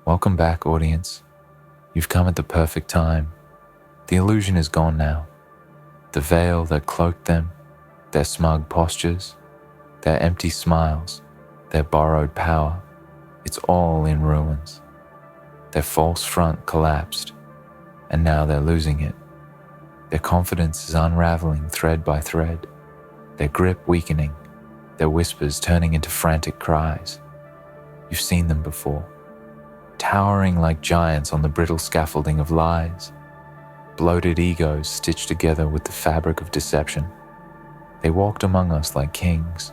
Welcome back, audience. You've come at the perfect time. The illusion is gone now. The veil that cloaked them, their smug postures, their empty smiles, their borrowed power, it's all in ruins. Their false front collapsed, and now they're losing it. Their confidence is unraveling thread by thread, their grip weakening, their whispers turning into frantic cries. You've seen them before, towering like giants on the brittle scaffolding of lies, bloated egos stitched together with the fabric of deception. They walked among us like kings,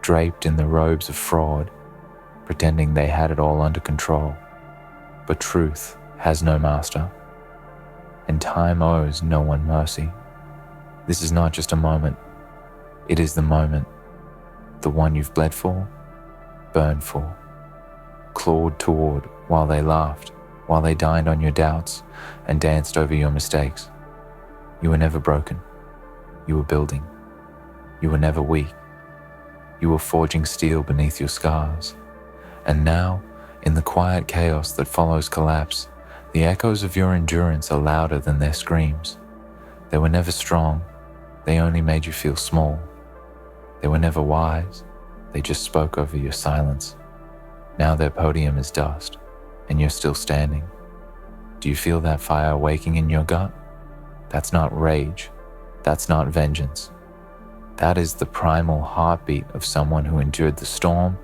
draped in the robes of fraud, pretending they had it all under control. But truth has no master, and time owes no one mercy. This is not just a moment, it is the moment, the one you've bled for, burned for, clawed toward while they laughed, while they dined on your doubts and danced over your mistakes. You were never broken. You were building. You were never weak. You were forging steel beneath your scars. And now, in the quiet chaos that follows collapse, the echoes of your endurance are louder than their screams. They were never strong. They only made you feel small. They were never wise. They just spoke over your silence. Now their podium is dust, and you're still standing. Do you feel that fire waking in your gut? That's not rage. That's not vengeance. That is the primal heartbeat of someone who endured the storm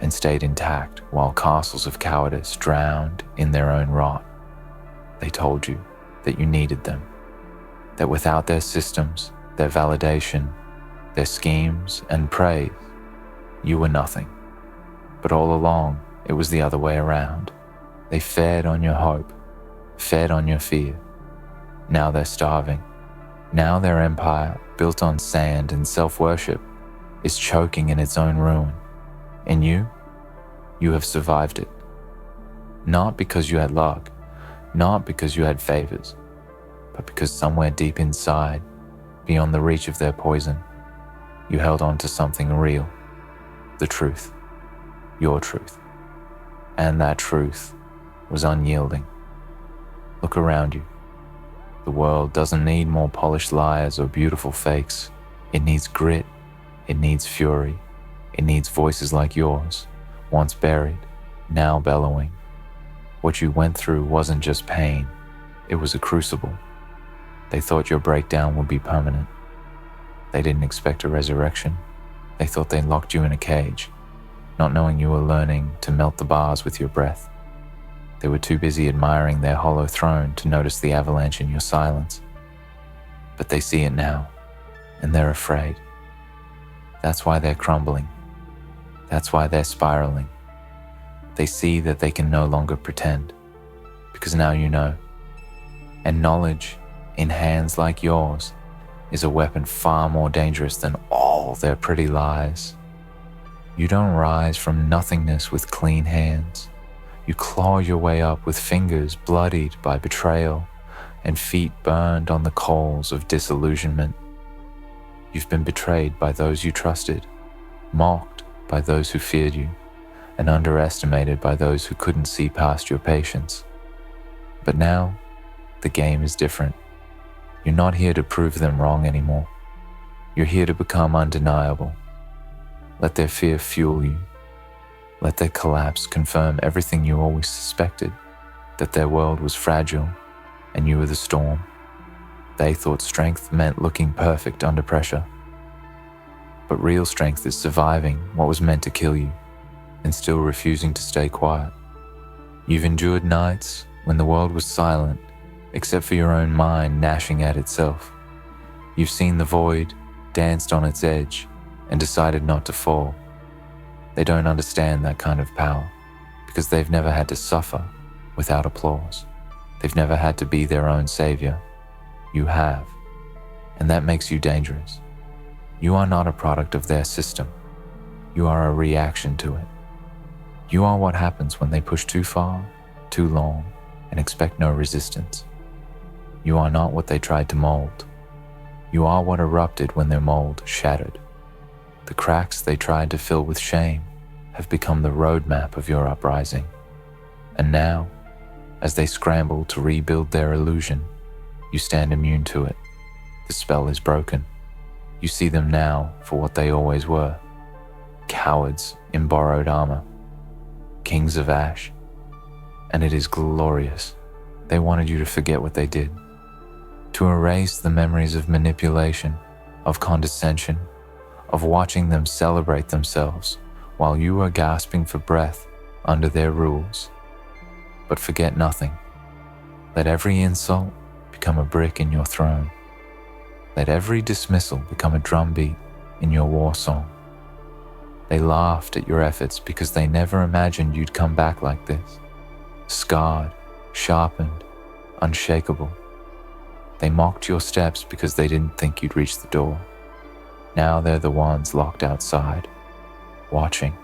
and stayed intact while castles of cowardice drowned in their own rot. They told you that you needed them, that without their systems, their validation, their schemes and praise, you were nothing. But all along, it was the other way around. They fed on your hope, fed on your fear. Now they're starving. Now their empire, built on sand and self-worship, is choking in its own ruin. And you have survived it. Not because you had luck, not because you had favors, but because somewhere deep inside, beyond the reach of their poison, you held on to something real, the truth, your truth. And that truth was unyielding. Look around you. The world doesn't need more polished liars or beautiful fakes. It needs grit. It needs fury. It needs voices like yours, once buried, now bellowing. What you went through wasn't just pain. It was a crucible. They thought your breakdown would be permanent. They didn't expect a resurrection. They thought they locked you in a cage, not knowing you were learning to melt the bars with your breath. They were too busy admiring their hollow throne to notice the avalanche in your silence. But they see it now, and they're afraid. That's why they're crumbling. That's why they're spiraling. They see that they can no longer pretend, because now you know. And knowledge, in hands like yours, is a weapon far more dangerous than all their pretty lies. You don't rise from nothingness with clean hands. You claw your way up with fingers bloodied by betrayal and feet burned on the coals of disillusionment. You've been betrayed by those you trusted, mocked by those who feared you, and underestimated by those who couldn't see past your patience. But now, the game is different. You're not here to prove them wrong anymore. You're here to become undeniable. Let their fear fuel you. Let their collapse confirm everything you always suspected, that their world was fragile and you were the storm. They thought strength meant looking perfect under pressure. But real strength is surviving what was meant to kill you and still refusing to stay quiet. You've endured nights when the world was silent, except for your own mind gnashing at itself. You've seen the void, danced on its edge, and decided not to fall. They don't understand that kind of power because they've never had to suffer without applause. They've never had to be their own savior. You have, and that makes you dangerous. You are not a product of their system. You are a reaction to it. You are what happens when they push too far, too long, and expect no resistance. You are not what they tried to mold. You are what erupted when their mold shattered. The cracks they tried to fill with shame have become the roadmap of your uprising. And now, as they scramble to rebuild their illusion, you stand immune to it. The spell is broken. You see them now for what they always were: cowards in borrowed armor, kings of ash. And it is glorious. They wanted you to forget what they did, to erase the memories of manipulation, of condescension, of watching them celebrate themselves while you are gasping for breath under their rules. But forget nothing. Let every insult become a brick in your throne. Let every dismissal become a drumbeat in your war song. They laughed at your efforts because they never imagined you'd come back like this, scarred, sharpened, unshakable. They mocked your steps because they didn't think you'd reach the door. Now they're the ones locked outside, watching,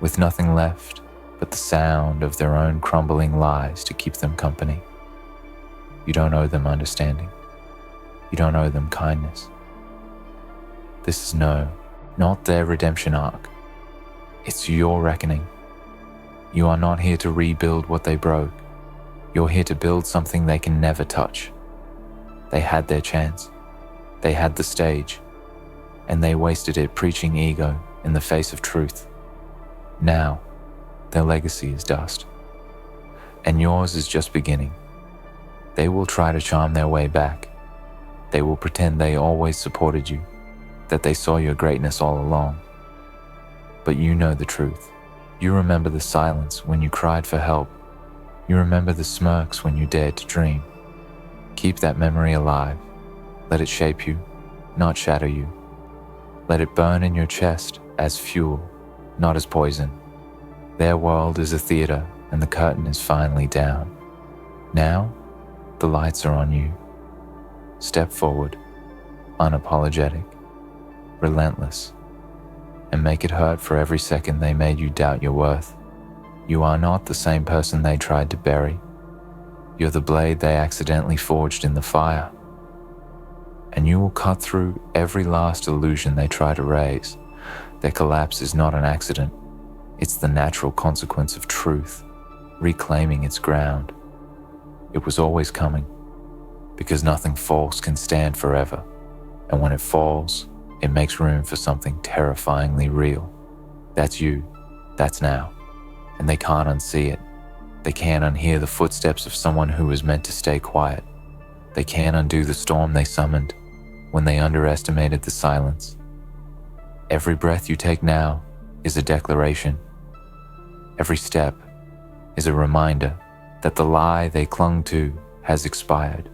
with nothing left but the sound of their own crumbling lies to keep them company. You don't owe them understanding. You don't owe them kindness. This is not their redemption arc. It's your reckoning. You are not here to rebuild what they broke. You're here to build something they can never touch. They had their chance. They had the stage. And they wasted it preaching ego in the face of truth. Now, their legacy is dust. And yours is just beginning. They will try to charm their way back. They will pretend they always supported you, that they saw your greatness all along. But you know the truth. You remember the silence when you cried for help. You remember the smirks when you dared to dream. Keep that memory alive. Let it shape you, not shatter you. Let it burn in your chest as fuel, not as poison. Their world is a theater and the curtain is finally down. Now, the lights are on you. Step forward, unapologetic, relentless, and make it hurt for every second they made you doubt your worth. You are not the same person they tried to bury. You're the blade they accidentally forged in the fire. And you will cut through every last illusion they try to raise. Their collapse is not an accident. It's the natural consequence of truth, reclaiming its ground. It was always coming, because nothing false can stand forever. And when it falls, it makes room for something terrifyingly real. That's you. That's now. And they can't unsee it. They can't unhear the footsteps of someone who was meant to stay quiet. They can't undo the storm they summoned when they underestimated the silence. Every breath you take now is a declaration. Every step is a reminder that the lie they clung to has expired.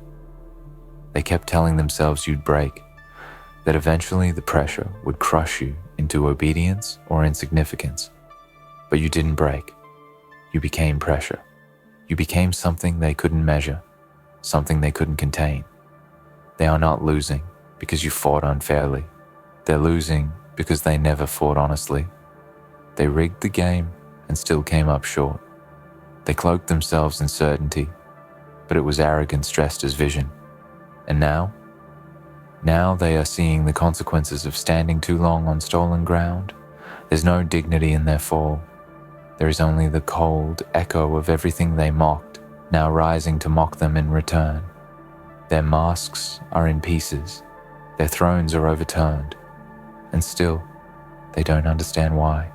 They kept telling themselves you'd break, that eventually the pressure would crush you into obedience or insignificance. But you didn't break. You became pressure. You became something they couldn't measure, something they couldn't contain. They are not losing because you fought unfairly. They're losing because they never fought honestly. They rigged the game and still came up short. They cloaked themselves in certainty, but it was arrogance dressed as vision. And now they are seeing the consequences of standing too long on stolen ground. There's no dignity in their fall. There is only the cold echo of everything they mocked, now rising to mock them in return. Their masks are in pieces. Their thrones are overturned. And still, they don't understand why,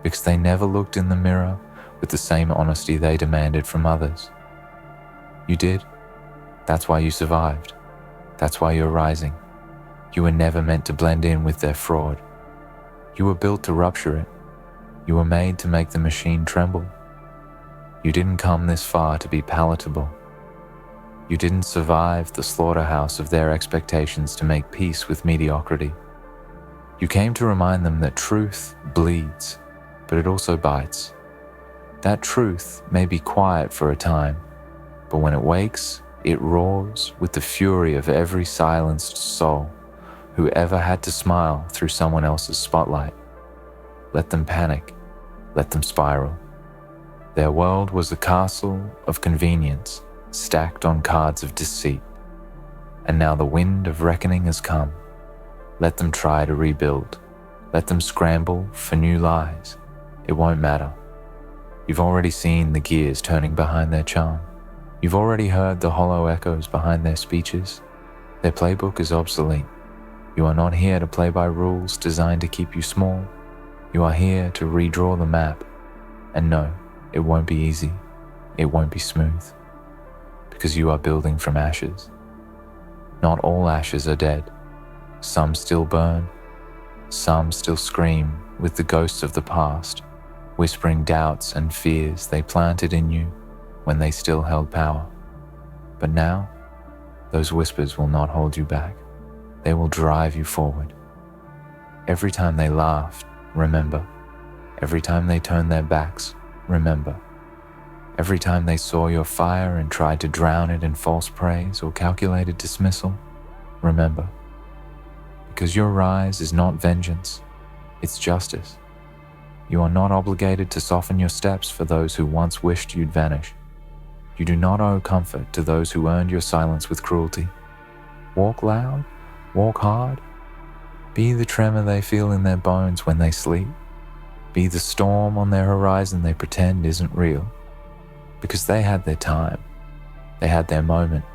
because they never looked in the mirror with the same honesty they demanded from others. You did. That's why you survived. That's why you're rising. You were never meant to blend in with their fraud. You were built to rupture it. You were made to make the machine tremble. You didn't come this far to be palatable. You didn't survive the slaughterhouse of their expectations to make peace with mediocrity. You came to remind them that truth bleeds, but it also bites. That truth may be quiet for a time, but when it wakes, it roars with the fury of every silenced soul who ever had to smile through someone else's spotlight. Let them panic. Let them spiral. Their world was a castle of convenience stacked on cards of deceit. And now the wind of reckoning has come. Let them try to rebuild. Let them scramble for new lies. It won't matter. You've already seen the gears turning behind their charm. You've already heard the hollow echoes behind their speeches. Their playbook is obsolete. You are not here to play by rules designed to keep you small. You are here to redraw the map. And no, it won't be easy. It won't be smooth. Because you are building from ashes. Not all ashes are dead. Some still burn. Some still scream with the ghosts of the past, whispering doubts and fears they planted in you when they still held power. But now, those whispers will not hold you back. They will drive you forward. Every time they laughed, remember. Every time they turned their backs, remember. Every time they saw your fire and tried to drown it in false praise or calculated dismissal, remember. Because your rise is not vengeance, it's justice. You are not obligated to soften your steps for those who once wished you'd vanish. You do not owe comfort to those who earned your silence with cruelty. Walk loud, walk hard. Be the tremor they feel in their bones when they sleep. Be the storm on their horizon they pretend isn't real. Because they had their time, they had their moment,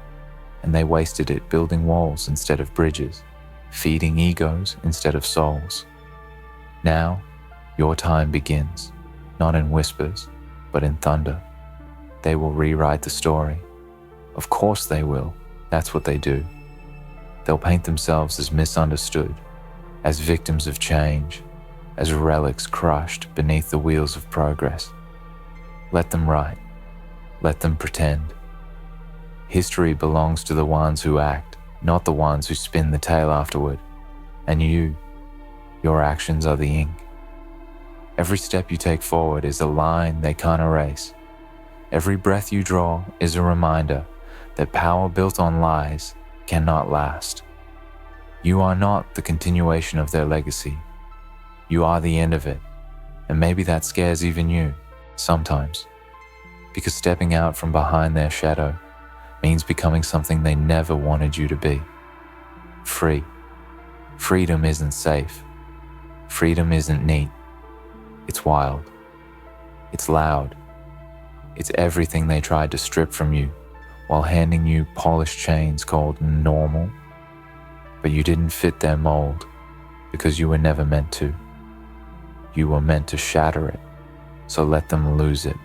and they wasted it building walls instead of bridges, feeding egos instead of souls. Now, your time begins, not in whispers, but in thunder. They will rewrite the story. Of course they will. That's what they do. They'll paint themselves as misunderstood, as victims of change, as relics crushed beneath the wheels of progress. Let them write. Let them pretend. History belongs to the ones who act, not the ones who spin the tale afterward. And your actions are the ink. Every step you take forward is a line they can't erase. Every breath you draw is a reminder that power built on lies cannot last. You are not the continuation of their legacy. You are the end of it. And maybe that scares even you, sometimes. Because stepping out from behind their shadow means becoming something they never wanted you to be. Free. Freedom isn't safe. Freedom isn't neat. It's wild. It's loud. It's everything they tried to strip from you while handing you polished chains called normal. But you didn't fit their mold because you were never meant to. You were meant to shatter it, so let them lose it.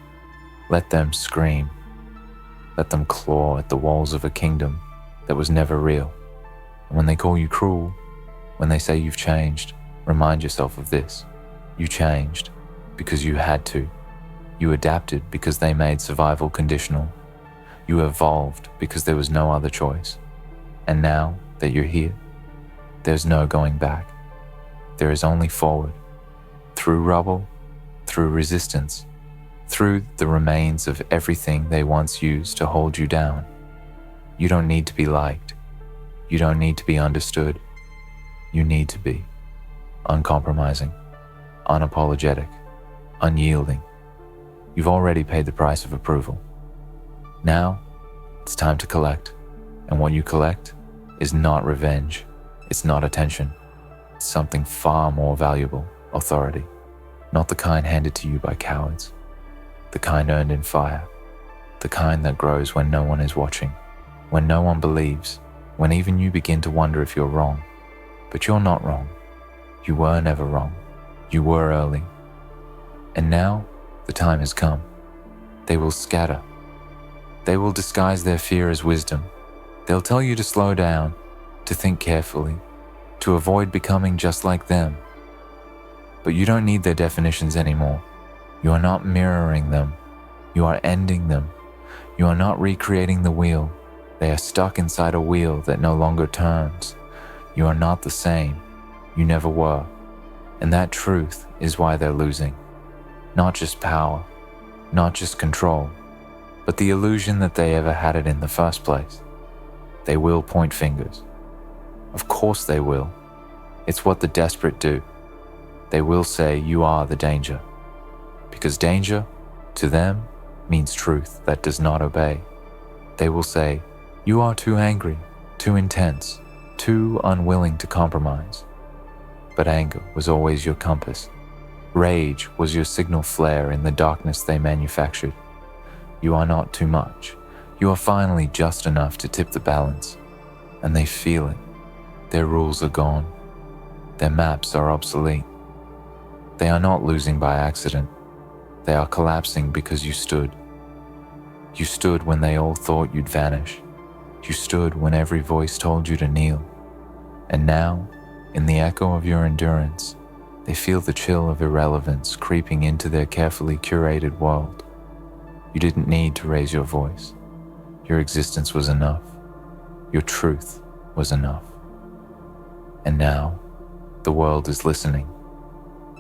Let them scream. Let them claw at the walls of a kingdom that was never real. And when they call you cruel, when they say you've changed, remind yourself of this. You changed because you had to. You adapted because they made survival conditional. You evolved because there was no other choice. And now that you're here, there's no going back. There is only forward. Through rubble, through resistance, through the remains of everything they once used to hold you down. You don't need to be liked. You don't need to be understood. You need to be uncompromising, unapologetic, unyielding. You've already paid the price of approval. Now, it's time to collect. And what you collect is not revenge. It's not attention. It's something far more valuable, authority. Not the kind handed to you by cowards. The kind earned in fire. The kind that grows when no one is watching. When no one believes. When even you begin to wonder if you're wrong. But you're not wrong. You were never wrong. You were early. And now, the time has come. They will scatter. They will disguise their fear as wisdom. They'll tell you to slow down, to think carefully, to avoid becoming just like them. But you don't need their definitions anymore. You are not mirroring them. You are ending them. You are not recreating the wheel. They are stuck inside a wheel that no longer turns. You are not the same. You never were. And that truth is why they're losing. Not just power, not just control, but the illusion that they ever had it in the first place. They will point fingers. Of course they will. It's what the desperate do. They will say you are the danger. Because danger, to them, means truth that does not obey. They will say, you are too angry, too intense, too unwilling to compromise. But anger was always your compass. Rage was your signal flare in the darkness they manufactured. You are not too much. You are finally just enough to tip the balance. And they feel it. Their rules are gone. Their maps are obsolete. They are not losing by accident. They are collapsing because you stood. You stood when they all thought you'd vanish. You stood when every voice told you to kneel. And now, in the echo of your endurance, they feel the chill of irrelevance creeping into their carefully curated world. You didn't need to raise your voice. Your existence was enough. Your truth was enough. And now, the world is listening.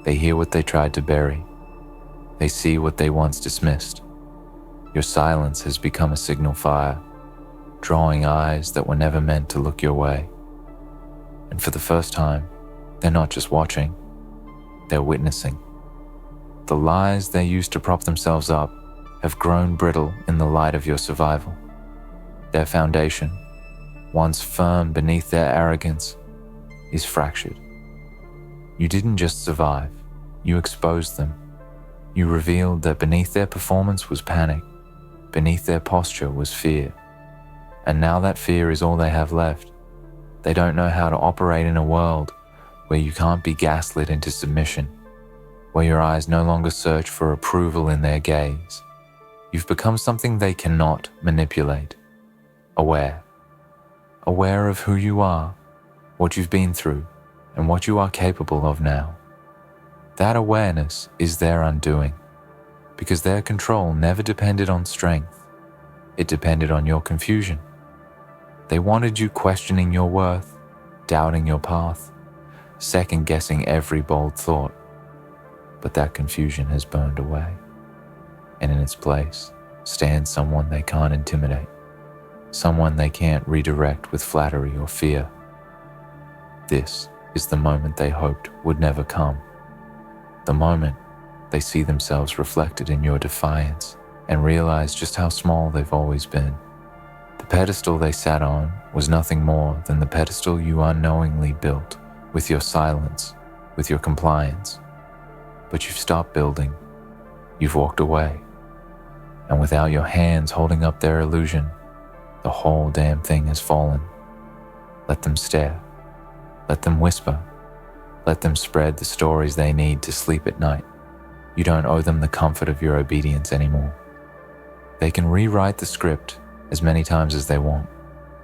They hear what they tried to bury. They see what they once dismissed. Your silence has become a signal fire, drawing eyes that were never meant to look your way. And for the first time, they're not just watching, they're witnessing. The lies they used to prop themselves up have grown brittle in the light of your survival. Their foundation, once firm beneath their arrogance, is fractured. You didn't just survive, you exposed them. You revealed that beneath their performance was panic, beneath their posture was fear. And now that fear is all they have left. They don't know how to operate in a world where you can't be gaslit into submission, where your eyes no longer search for approval in their gaze. You've become something they cannot manipulate. Aware. Aware of who you are, what you've been through, and what you are capable of now. That awareness is their undoing, because their control never depended on strength. It depended on your confusion. They wanted you questioning your worth, doubting your path, second-guessing every bold thought. But that confusion has burned away, and in its place stands someone they can't intimidate, someone they can't redirect with flattery or fear. This is the moment they hoped would never come. The moment they see themselves reflected in your defiance and realize just how small they've always been. The pedestal they sat on was nothing more than the pedestal you unknowingly built with your silence, with your compliance. But you've stopped building. You've walked away. And without your hands holding up their illusion, the whole damn thing has fallen. Let them stare. Let them whisper. Let them spread the stories they need to sleep at night. You don't owe them the comfort of your obedience anymore. They can rewrite the script as many times as they want.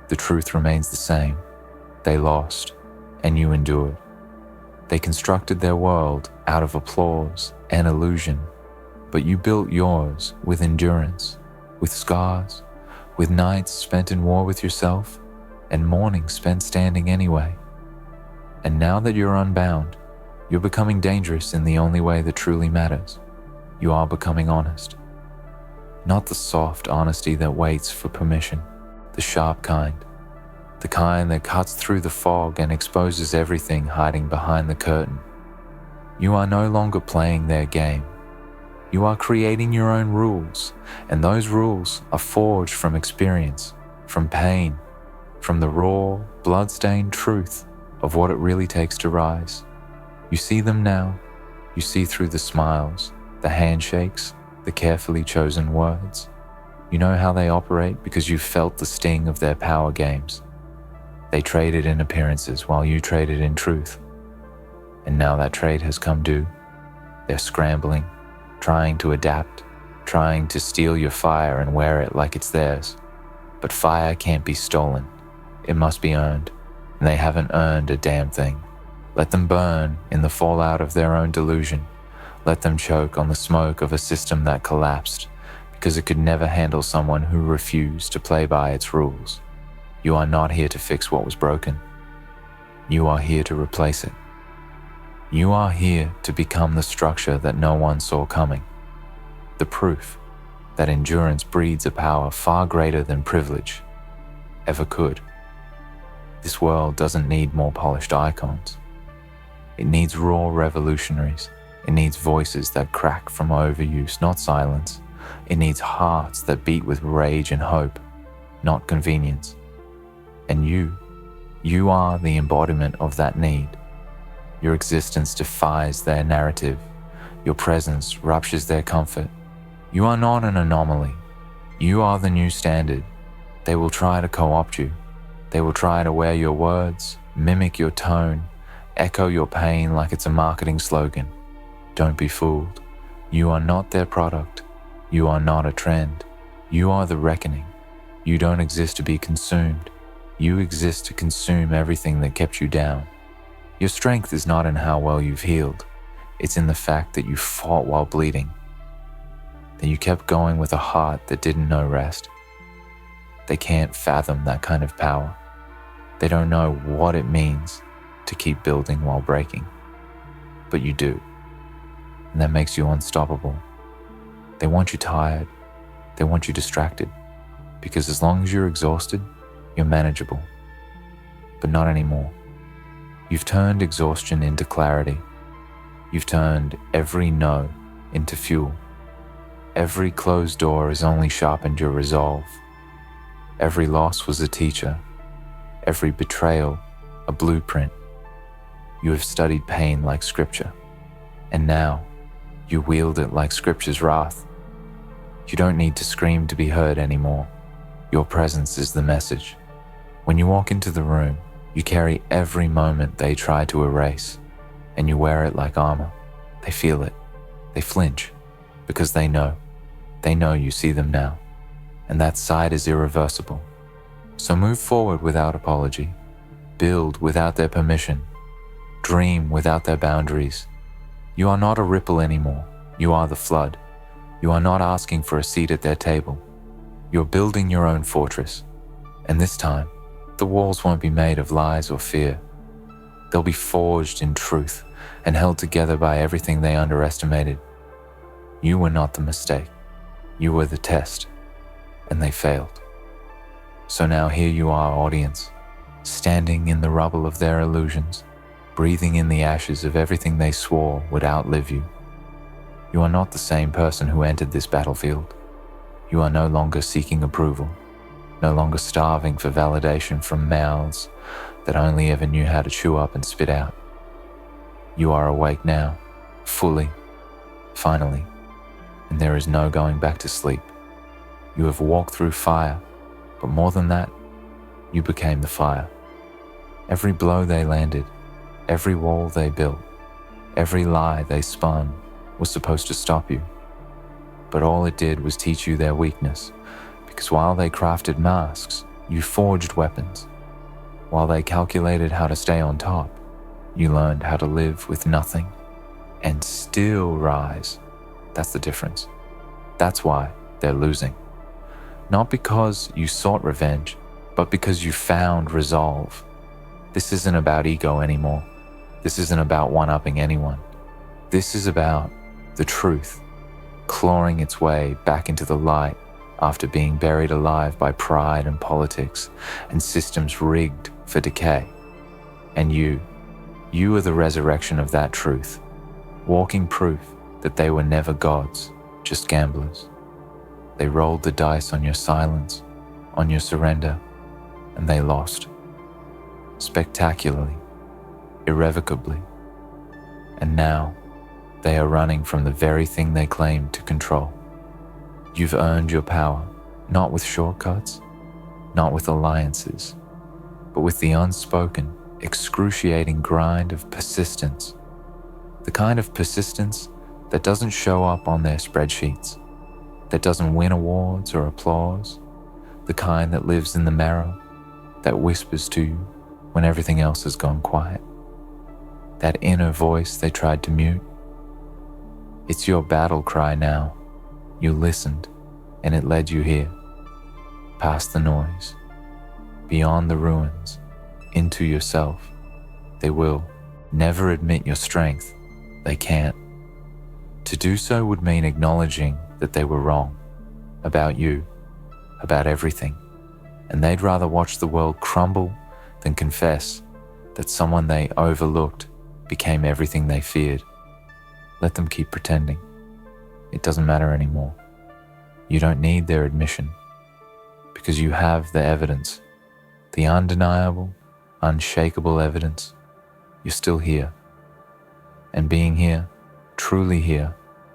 The truth remains the same. They lost, and you endured. They constructed their world out of applause and illusion, but you built yours with endurance, with scars, with nights spent in war with yourself, and mornings spent standing anyway. And now that you're unbound, you're becoming dangerous in the only way that truly matters. You are becoming honest. Not the soft honesty that waits for permission, the sharp kind, the kind that cuts through the fog and exposes everything hiding behind the curtain. You are no longer playing their game. You are creating your own rules, and those rules are forged from experience, from pain, from the raw, blood-stained truth of what it really takes to rise. You see them now. You see through the smiles, the handshakes, the carefully chosen words. You know how they operate because you've felt the sting of their power games. They traded in appearances while you traded in truth. And now that trade has come due. They're scrambling, trying to adapt, trying to steal your fire and wear it like it's theirs. But fire can't be stolen. It must be earned. And they haven't earned a damn thing. Let them burn in the fallout of their own delusion. Let them choke on the smoke of a system that collapsed because it could never handle someone who refused to play by its rules. You are not here to fix what was broken. You are here to replace it. You are here to become the structure that no one saw coming. The proof that endurance breeds a power far greater than privilege ever could. This world doesn't need more polished icons. It needs raw revolutionaries. It needs voices that crack from overuse, not silence. It needs hearts that beat with rage and hope, not convenience. And you are the embodiment of that need. Your existence defies their narrative. Your presence ruptures their comfort. You are not an anomaly. You are the new standard. They will try to co-opt you. They will try to wear your words, mimic your tone, echo your pain like it's a marketing slogan. Don't be fooled. You are not their product. You are not a trend. You are the reckoning. You don't exist to be consumed. You exist to consume everything that kept you down. Your strength is not in how well you've healed. It's in the fact that you fought while bleeding, that you kept going with a heart that didn't know rest. They can't fathom that kind of power. They don't know what it means to keep building while breaking. But you do, and that makes you unstoppable. They want you tired. They want you distracted, because as long as you're exhausted, you're manageable. But not anymore. You've turned exhaustion into clarity. You've turned every no into fuel. Every closed door has only sharpened your resolve. Every loss was a teacher. Every betrayal, a blueprint. You have studied pain like scripture, and now you wield it like scripture's wrath. You don't need to scream to be heard anymore. Your presence is the message. When you walk into the room, you carry every moment they try to erase, and you wear it like armor. They feel it. They flinch, because they know. They know you see them now, and that sight is irreversible. So move forward without apology. Build without their permission. Dream without their boundaries. You are not a ripple anymore. You are the flood. You are not asking for a seat at their table. You're building your own fortress. And this time, the walls won't be made of lies or fear. They'll be forged in truth and held together by everything they underestimated. You were not the mistake. You were the test, and they failed. So now here you are, audience, standing in the rubble of their illusions, breathing in the ashes of everything they swore would outlive you. You are not the same person who entered this battlefield. You are no longer seeking approval, no longer starving for validation from mouths that only ever knew how to chew up and spit out. You are awake now, fully, finally, and there is no going back to sleep. You have walked through fire, but more than that, you became the fire. Every blow they landed, every wall they built, every lie they spun was supposed to stop you. But all it did was teach you their weakness, because while they crafted masks, you forged weapons. While they calculated how to stay on top, you learned how to live with nothing and still rise. That's the difference. That's why they're losing. Not because you sought revenge, but because you found resolve. This isn't about ego anymore. This isn't about one-upping anyone. This is about the truth, clawing its way back into the light after being buried alive by pride and politics and systems rigged for decay. And you are the resurrection of that truth, walking proof that they were never gods, just gamblers. They rolled the dice on your silence, on your surrender, and they lost. Spectacularly, irrevocably. And now, they are running from the very thing they claimed to control. You've earned your power, not with shortcuts, not with alliances, but with the unspoken, excruciating grind of persistence. The kind of persistence that doesn't show up on their spreadsheets, that doesn't win awards or applause, the kind that lives in the marrow, that whispers to you when everything else has gone quiet. That inner voice they tried to mute. It's your battle cry now. You listened, and it led you here, past the noise, beyond the ruins, into yourself. They will never admit your strength. They can't. To do so would mean acknowledging that they were wrong, about you, about everything, and they'd rather watch the world crumble than confess that someone they overlooked became everything they feared. Let them keep pretending. It doesn't matter anymore. You don't need their admission, because you have the evidence, the undeniable, unshakable evidence. You're still here. And being here, truly here,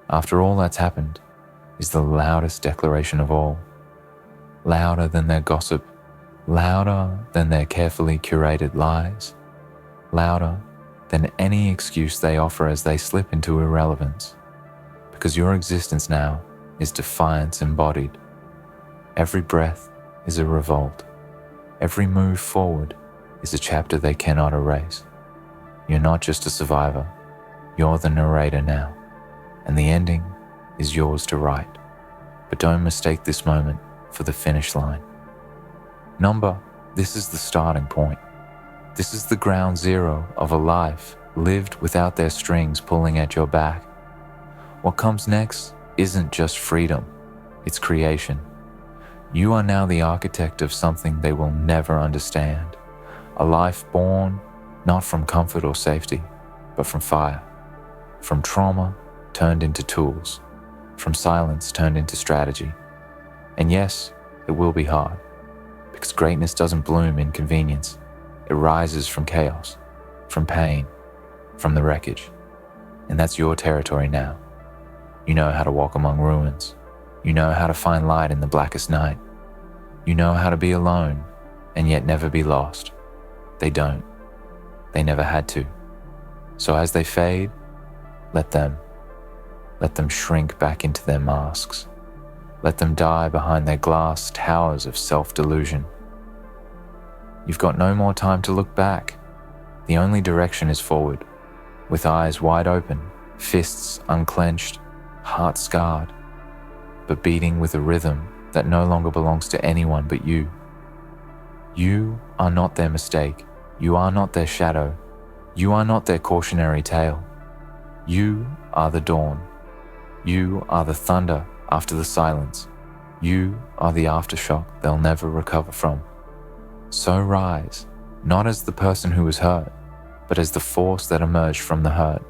after all that's happened, is the loudest declaration of all. Louder than their gossip, louder than their carefully curated lies, louder than any excuse they offer as they slip into irrelevance. Because your existence now is defiance embodied. Every breath is a revolt. Every move forward is a chapter they cannot erase. You're not just a survivor, you're the narrator now, and the ending is yours to write. But don't mistake this moment for the finish line. Number, this is the starting point. This is the ground zero of a life lived without their strings pulling at your back. What comes next isn't just freedom, it's creation. You are now the architect of something they will never understand. A life born not from comfort or safety, but from fire. From trauma turned into tools. From silence turned into strategy. And yes, it will be hard, because greatness doesn't bloom in convenience. It rises from chaos, from pain, from the wreckage. And that's your territory now. You know how to walk among ruins. You know how to find light in the blackest night. You know how to be alone and yet never be lost. They don't. They never had to. So as they fade, let them shrink back into their masks. Let them die behind their glass towers of self-delusion. You've got no more time to look back. The only direction is forward, with eyes wide open, fists unclenched, heart scarred, but beating with a rhythm that no longer belongs to anyone but you. You are not their mistake. You are not their shadow. You are not their cautionary tale. You are the dawn. You are the thunder after the silence. You are the aftershock they'll never recover from. So rise, not as the person who was hurt, but as the force that emerged from the hurt.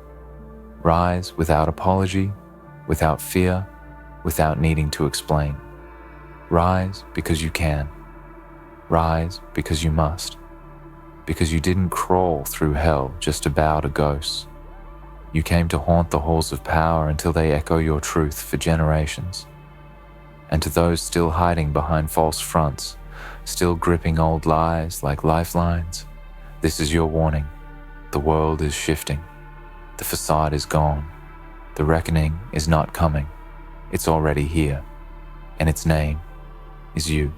Rise without apology, without fear, without needing to explain. Rise because you can. Rise because you must. Because you didn't crawl through hell just to bow to ghosts. You came to haunt the halls of power until they echo your truth for generations. And to those still hiding behind false fronts, still gripping old lies like lifelines, this is your warning. The world is shifting. The facade is gone. The reckoning is not coming. It's already here. And its name is you.